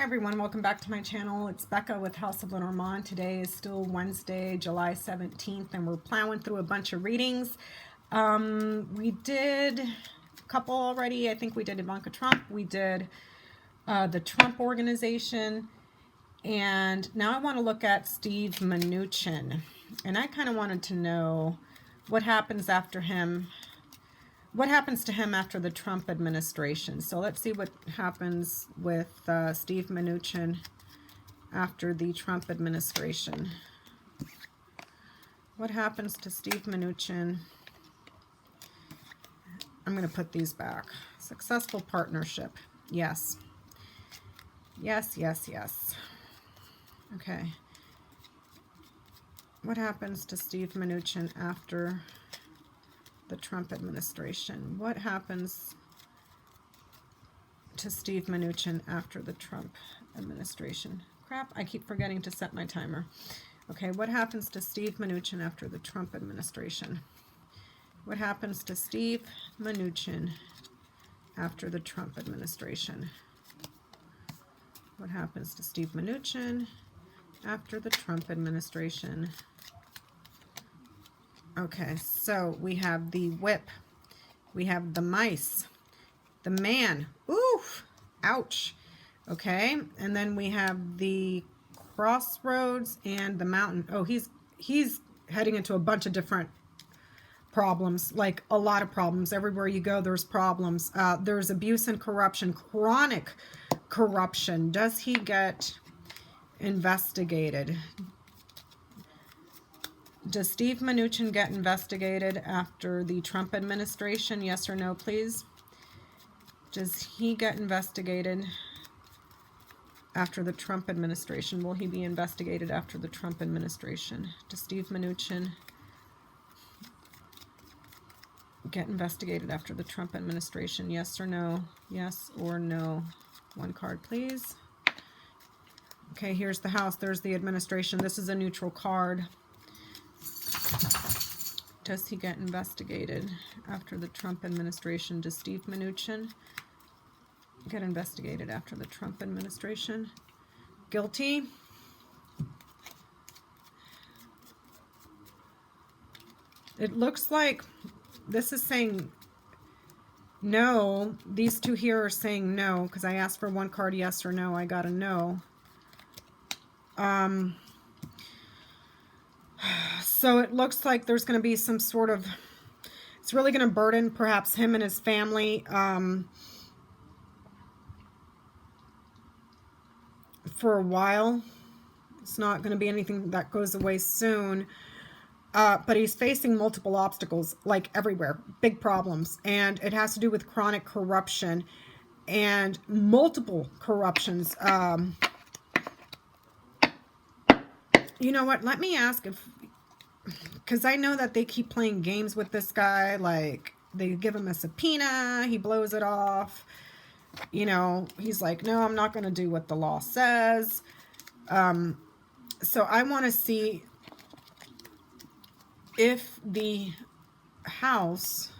Hi everyone, welcome back to my channel. It's Becca with House of Lenormand. Today is still Wednesday, July 17th, and we're plowing through a bunch of readings. We did a couple already. I think we did Ivanka Trump. We did the Trump Organization. And now I want to look at Steve Mnuchin. And I kind of wanted to know what happens after him. What happens to him after the Trump administration? So let's see what happens with Steve Mnuchin after the Trump administration. What happens to Steve Mnuchin? I'm going to put these back. Successful partnership. Yes. Yes, yes, yes. Okay. What happens to Steve Mnuchin after the Trump administration? What happens to Steve Mnuchin after the Trump administration? Crap, I keep forgetting to set my timer. Okay, what happens to Steve Mnuchin after the Trump administration? What happens to Steve Mnuchin after the Trump administration? What happens to Steve Mnuchin after the Trump administration? Okay, so we have the whip, we have the mice, the man, oof, ouch, okay, and then we have the crossroads and the mountain. Oh, he's heading into a bunch of different problems, like a lot of problems. Everywhere you go, there's problems. There's abuse and corruption, chronic corruption. Does he get investigated? Does Steve Mnuchin get investigated after the Trump administration? Yes or no, please? Does he get investigated after the Trump administration? Will he be investigated after the Trump administration? Does Steve Mnuchin get investigated after the Trump administration? Yes or no? Yes or no? One card, please. Okay, here's the House. There's the administration. This is a neutral card. Does he get investigated after the Trump administration? Does Steve Mnuchin get investigated after the Trump administration? Guilty. It looks like this is saying no. These two here are saying no, because I asked for one card, yes or no. I got a no. So it looks like there's going to be some sort of, it's really going to burden perhaps him and his family for a while. It's not going to be anything that goes away soon. But he's facing multiple obstacles, like everywhere, big problems. And it has to do with chronic corruption and multiple corruptions. You know what? Let me ask if, because I know that they keep playing games with this guy. Like, they give him a subpoena, he blows it off. You know, he's like, no, I'm not going to do what the law says. So I want to see if the House,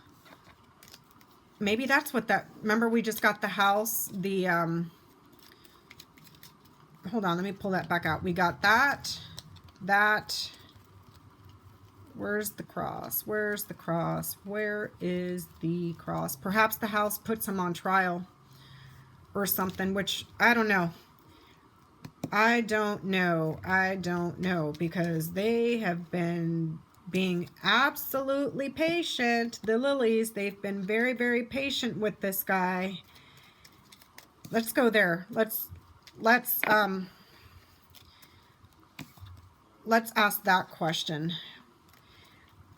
maybe that's what that, remember we just got the House, the, hold on, let me pull that back out. We got that, where's the cross? Where's the cross? Where is the cross? Perhaps the House puts him on trial or something, which I don't know. I don't know, because they have been being absolutely patient. The Lilies, they've been very, very patient with this guy. Let's go there. Let's ask that question.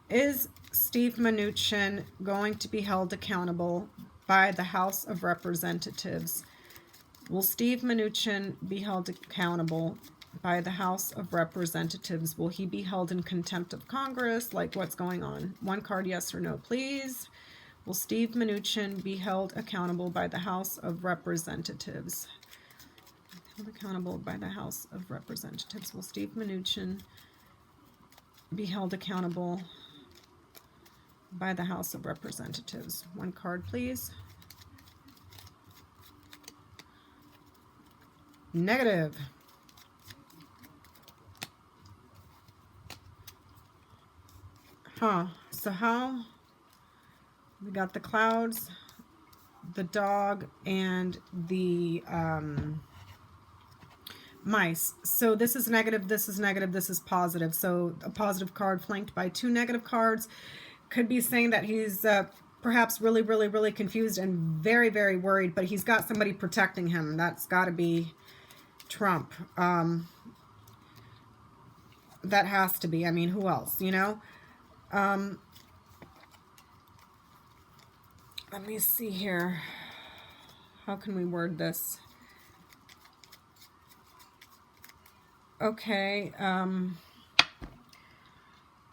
Is Steve Mnuchin going to be held accountable by the House of Representatives? Will Steve Mnuchin be held accountable by the House of Representatives? Will he be held in contempt of Congress? Like, what's going on? One card, yes or no, please. Will Steve Mnuchin be held accountable by the House of Representatives? Held accountable by the House of Representatives. Will Steve Mnuchin be held accountable by the House of Representatives? One card, please. Negative. So how? We got the clouds, the dog, and the mice. So this is negative, this is negative, this is positive. So a positive card flanked by two negative cards could be saying that he's perhaps really confused and very worried, but he's got somebody protecting him. That's got to be Trump. That has to be. I mean, who else, you know? Let me see here. How can we word this? Okay.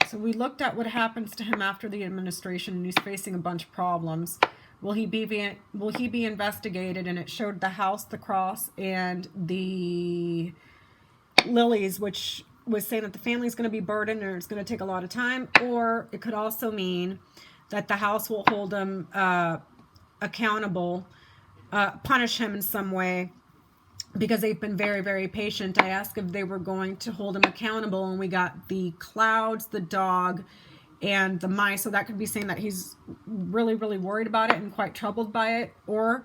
So we looked at what happens to him after the administration, and he's facing a bunch of problems. Will he be investigated? And it showed the house, the cross, and the lilies, which was saying that the family's going to be burdened or it's going to take a lot of time. Or it could also mean that the house will hold him accountable, punish him in some way, because they've been very patient. I asked if they were going to hold him accountable, and we got the clouds, the dog, and the mice. So that could be saying that he's really worried about it and quite troubled by it, or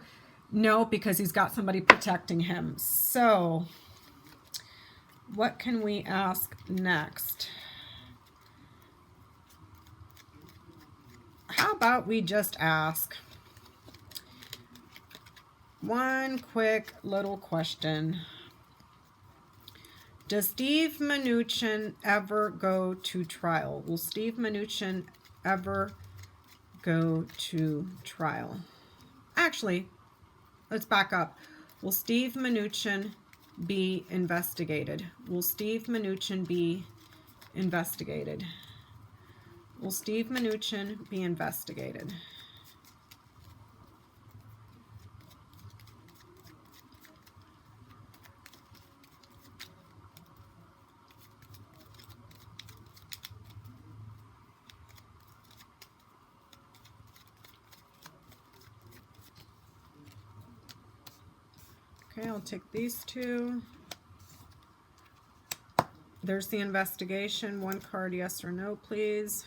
no, because he's got somebody protecting him. So what can we ask next? How about we just ask one quick little question. Does Steve Mnuchin ever go to trial? Will Steve Mnuchin ever go to trial? Actually, let's back up. Will Steve Mnuchin be investigated? Will Steve Mnuchin be investigated? Will Steve Mnuchin be investigated? Okay, I'll take these two. There's the investigation. One card, yes or no, please.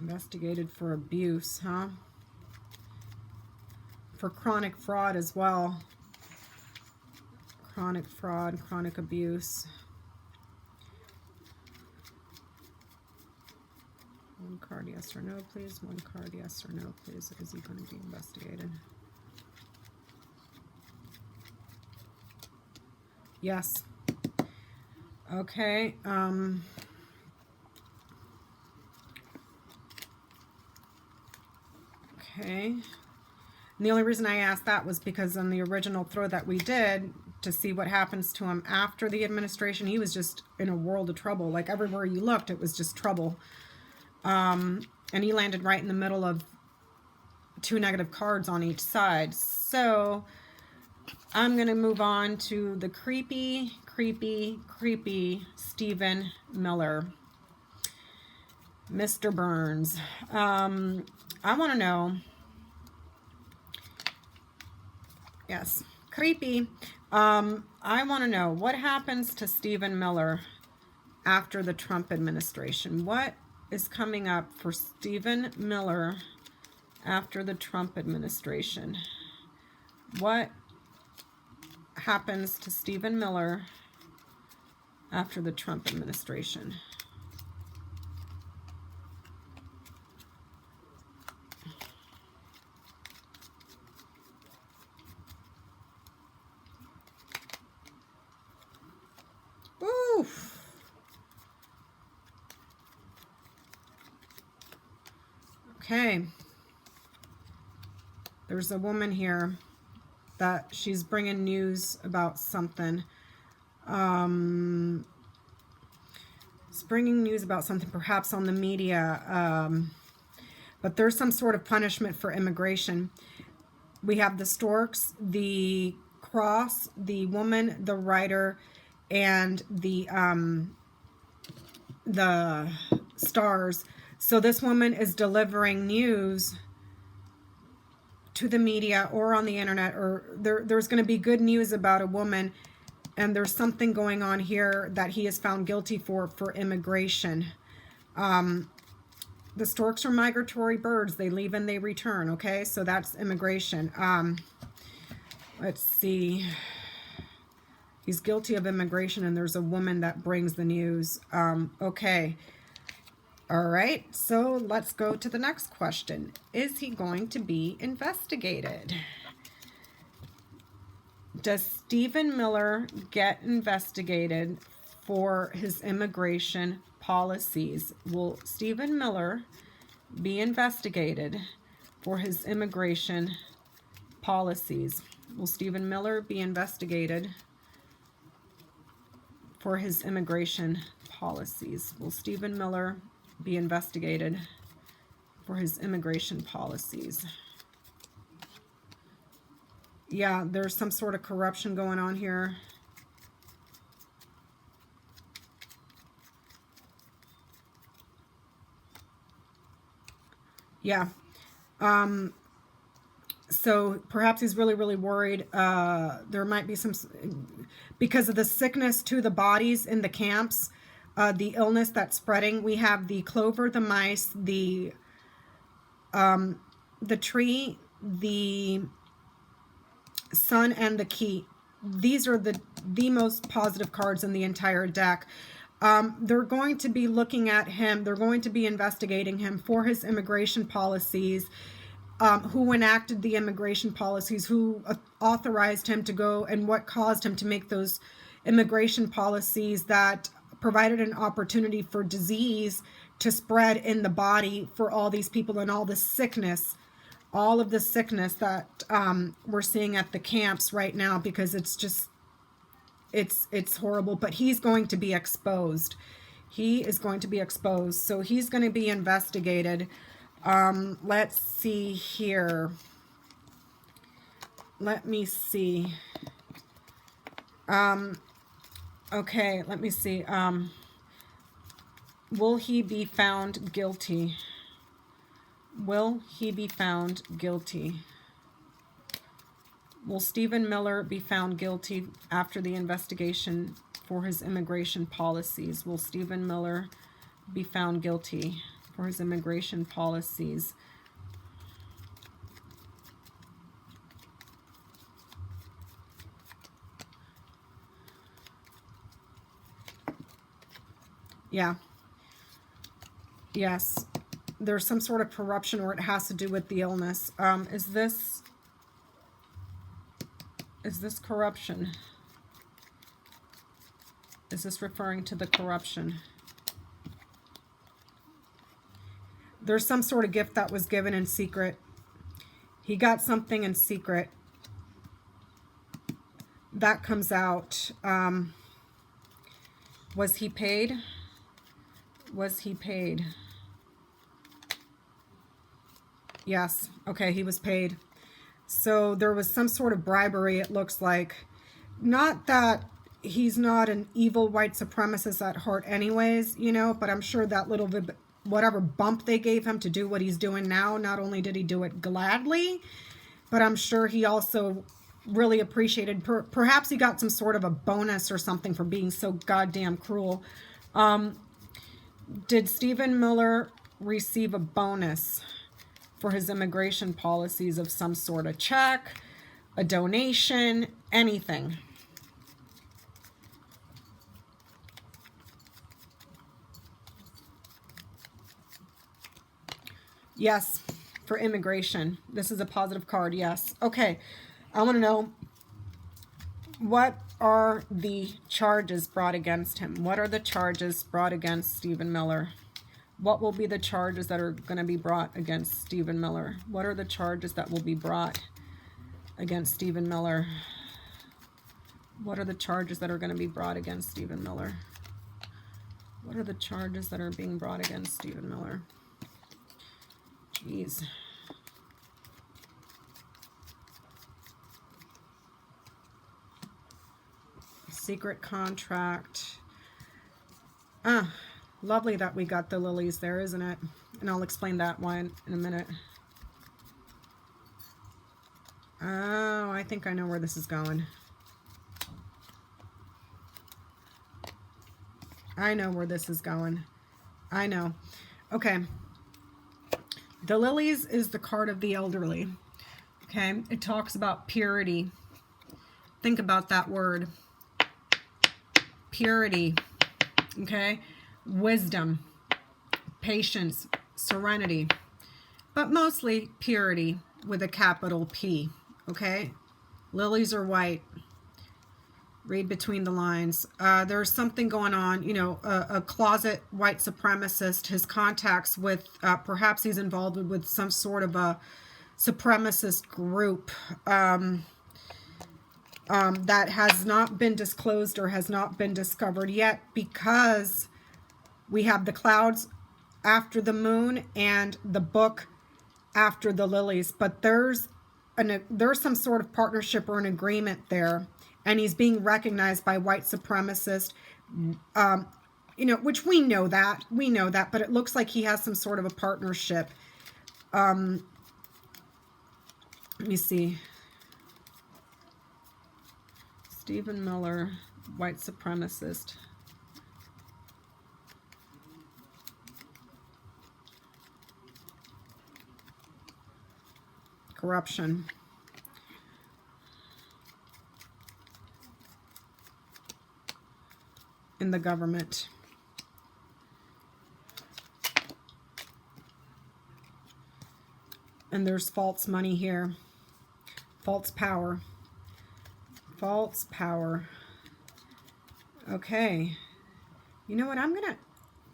Investigated for abuse, huh? For chronic fraud as well. Chronic fraud, chronic abuse. One card, yes or no, please. One card, yes or no, please. Is he going to be investigated? Yes. Okay. Okay. And the only reason I asked that was because on the original throw that we did to see what happens to him after the administration, he was just in a world of trouble. Like everywhere you looked, it was just trouble. And he landed right in the middle of two negative cards on each side. So I'm going to move on to the creepy Stephen Miller. Mr. Burns. I want to know. Yes, creepy. I want to know what happens to Stephen Miller after the Trump administration. What is coming up for Stephen Miller after the Trump administration? What happens to Stephen Miller after the Trump administration? Oof. Okay. There's a woman here that she's bringing news about something. It's bringing news about something perhaps on the media. But there's some sort of punishment for immigration. We have the storks, the cross, the woman, the writer, and the stars. So this woman is delivering news to the media or on the internet, or there's going to be good news about a woman, and there's something going on here that he is found guilty for immigration. The storks are migratory birds. They leave and they return, okay? So that's immigration. Let's see. He's guilty of immigration, and there's a woman that brings the news. Okay. All right. So let's go to the next question. Is he going to be investigated? Does Stephen Miller get investigated for his immigration policies? Will Stephen Miller be investigated for his immigration policies? Will Stephen Miller be investigated for his immigration policies? Will Stephen Miller be investigated for his immigration policies? Yeah, there's some sort of corruption going on here. Yeah. So perhaps he's really, really worried. There might be some, because of the sickness to the bodies in the camps, the illness that's spreading. We have the clover, the mice, the tree, the sun, and the key. These are the most positive cards in the entire deck. They're going to be looking at him. They're going to be investigating him for his immigration policies, who enacted the immigration policies, who authorized him to go, and what caused him to make those immigration policies that provided an opportunity for disease to spread in the body for all these people, and all the sickness, all of the sickness that we're seeing at the camps right now, because it's just, it's horrible. But he's going to be exposed. He is going to be exposed. So he's going to be investigated. Let's see here. Let me see. Okay, let me see. Will he be found guilty? Will he be found guilty? Will Stephen Miller be found guilty after the investigation for his immigration policies? Will Stephen Miller be found guilty for his immigration policies? Yeah. Yes. There's some sort of corruption, or it has to do with the illness. Is this corruption? Is this referring to the corruption? There's some sort of gift that was given in secret. He got something in secret. That comes out. Was he paid? Was he paid? Yes. Okay, he was paid. So there was some sort of bribery, it looks like. Not that he's not an evil white supremacist at heart anyways, you know, but I'm sure that little bit, whatever bump they gave him to do what he's doing now, not only did he do it gladly, but I'm sure he also really appreciated, perhaps he got some sort of a bonus or something for being so goddamn cruel. Did Stephen Miller receive a bonus for his immigration policies of some sort? A check, a donation, anything? Yes, for immigration. This is a positive card, yes. Okay, I want to know, what are the charges brought against him? What are the charges brought against Stephen Miller? What will be the charges that are going to be brought against Stephen Miller? What are the charges that will be brought against Stephen Miller? What are the charges that are going to be brought against Stephen Miller? What are the charges that are being brought against Stephen Miller? Jeez. Secret contract. Lovely that we got the lilies there, isn't it? And I'll explain that one in a minute. Oh, I think I know where this is going. I know where this is going. I know. Okay. The lilies is the card of the elderly. Okay. It talks about purity. Think about that word. Purity. Okay. Wisdom. Patience. Serenity. But mostly purity with a capital P. Okay. Lilies are white. Read between the lines. There's something going on, you know, a closet white supremacist, his contacts with, perhaps he's involved with some sort of a supremacist group that has not been disclosed or has not been discovered yet, because we have the clouds after the moon and the book after the lilies. But there's some sort of partnership or an agreement there. And he's being recognized by white supremacists, you know, which we know that, but it looks like he has some sort of a partnership. Let me see. Stephen Miller, white supremacist. Corruption. In the government. And there's false money here. False power. False power. Okay. You know what? I'm going to,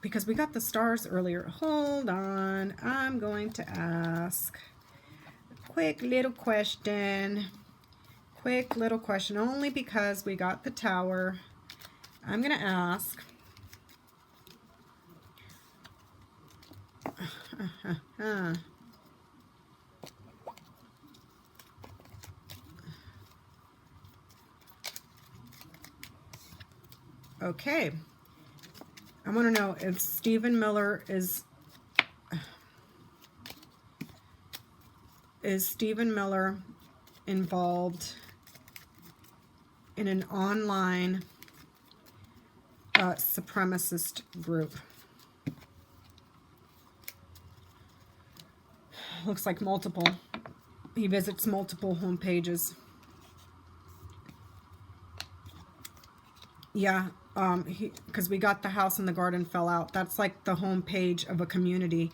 because we got the stars earlier. Hold on. I'm going to ask a quick little question. Quick little question. Only because we got the tower. I'm going to ask. Okay. I want to know if Stephen Miller is Stephen Miller involved in an online supremacist group. Looks like multiple. He visits multiple home pages. Yeah, because we got the house and the garden fell out. That's like the home page of a community.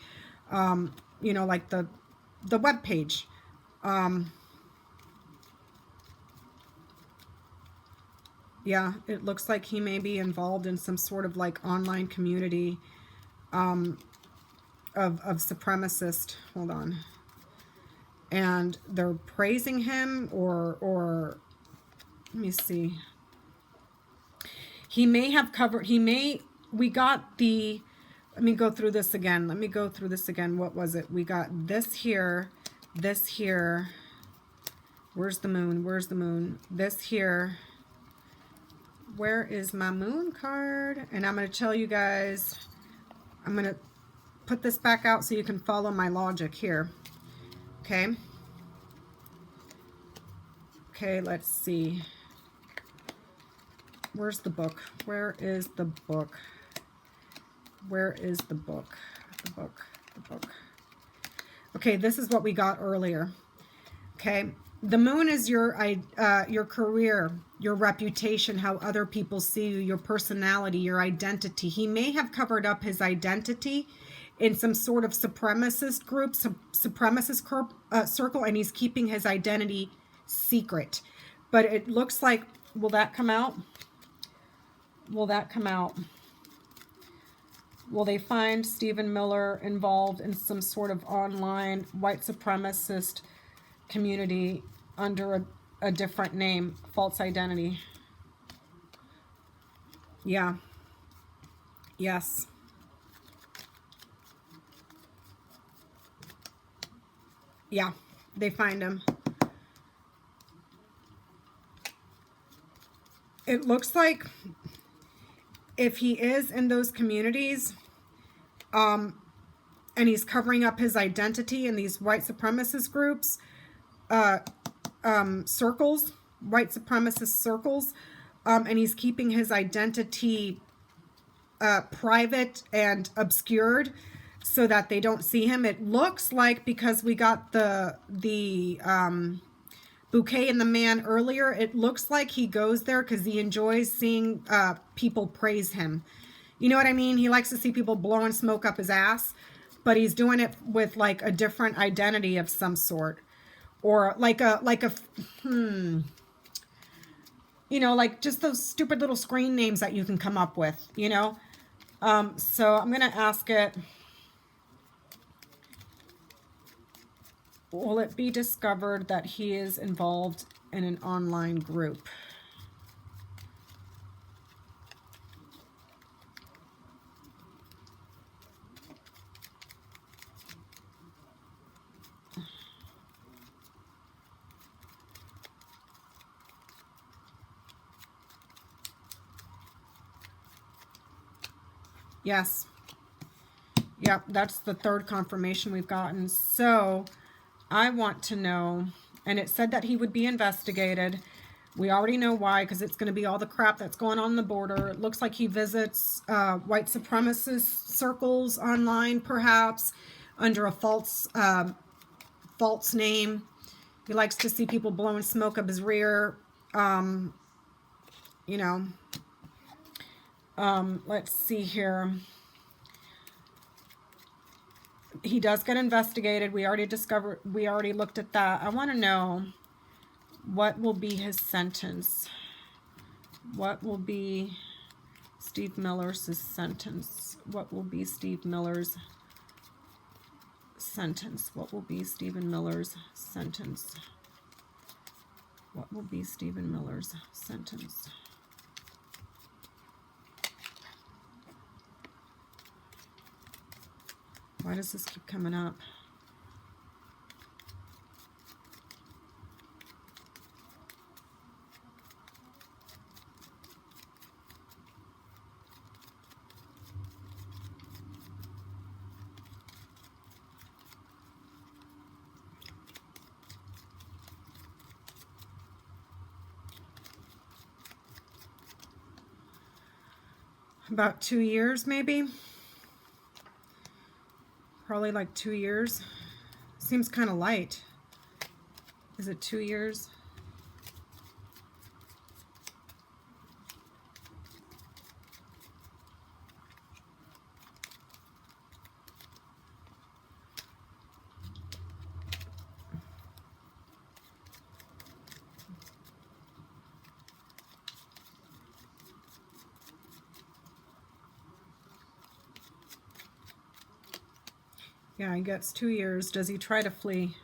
You know, like the web page. Yeah, it looks like he may be involved in some sort of like online community of supremacist. Hold on. And they're praising him or let me see. He may have covered, we got the, let me go through this again. What was it? We got this here. Where's the moon? This here. Where is my moon card? And I'm going to tell you guys, I'm going to put this back out so you can follow my logic here. Okay. Okay, let's see. Where's the book? Where is the book? The book. Okay, this is what we got earlier. Okay. The moon is your career, your reputation, how other people see you, your personality, your identity. He may have covered up his identity in some sort of supremacist group, circle, and he's keeping his identity secret. But it looks like, will that come out? Will they find Stephen Miller involved in some sort of online white supremacist community under a different name, false identity? Yeah. Yes. Yeah, they find him. It looks like if he is in those communities, and he's covering up his identity in these white supremacist groups, circles, white supremacist circles, and he's keeping his identity private and obscured so that they don't see him. It looks like, because we got the bouquet in the man earlier, it looks like he goes there because he enjoys seeing people praise him. You know what I mean? He likes to see people blowing smoke up his ass, but he's doing it with like a different identity of some sort, or like a you know, like just those stupid little screen names that you can come up with, you know. So I'm gonna ask it, will it be discovered that he is involved in an online group? Yes. Yep, that's the third confirmation we've gotten. So I want to know, and it said that he would be investigated. We already know why, because it's going to be all the crap that's going on the border. It looks like he visits white supremacist circles online, perhaps, under a false name. He likes to see people blowing smoke up his rear. You know, let's see here. He does get investigated. We already looked at that. I want to know, what will be his sentence? What will be Steve Miller's sentence? What will be Steve Miller's sentence? What will be Stephen Miller's sentence? What will be Stephen Miller's sentence? Why does this keep coming up? About 2 years, maybe. Probably like 2 years. Seems kind of light. Is it 2 years? Yeah, he gets 2 years. Does he try to flee?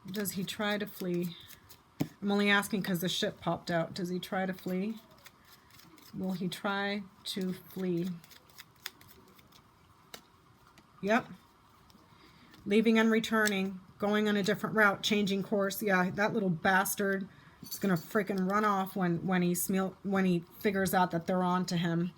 Does he try to flee? I'm only asking because the ship popped out. Does he try to flee? Will he try to flee? Yep. Leaving and returning. Going on a different route. Changing course. Yeah, that little bastard is going to freaking run off when he figures out that they're on to him.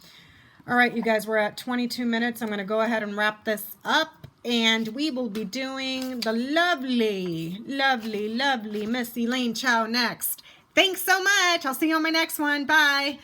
All right, you guys, we're at 22 minutes. I'm going to go ahead and wrap this up, and we will be doing the lovely, lovely, lovely Miss Elaine Chow next. Thanks so much. I'll see you on my next one. Bye.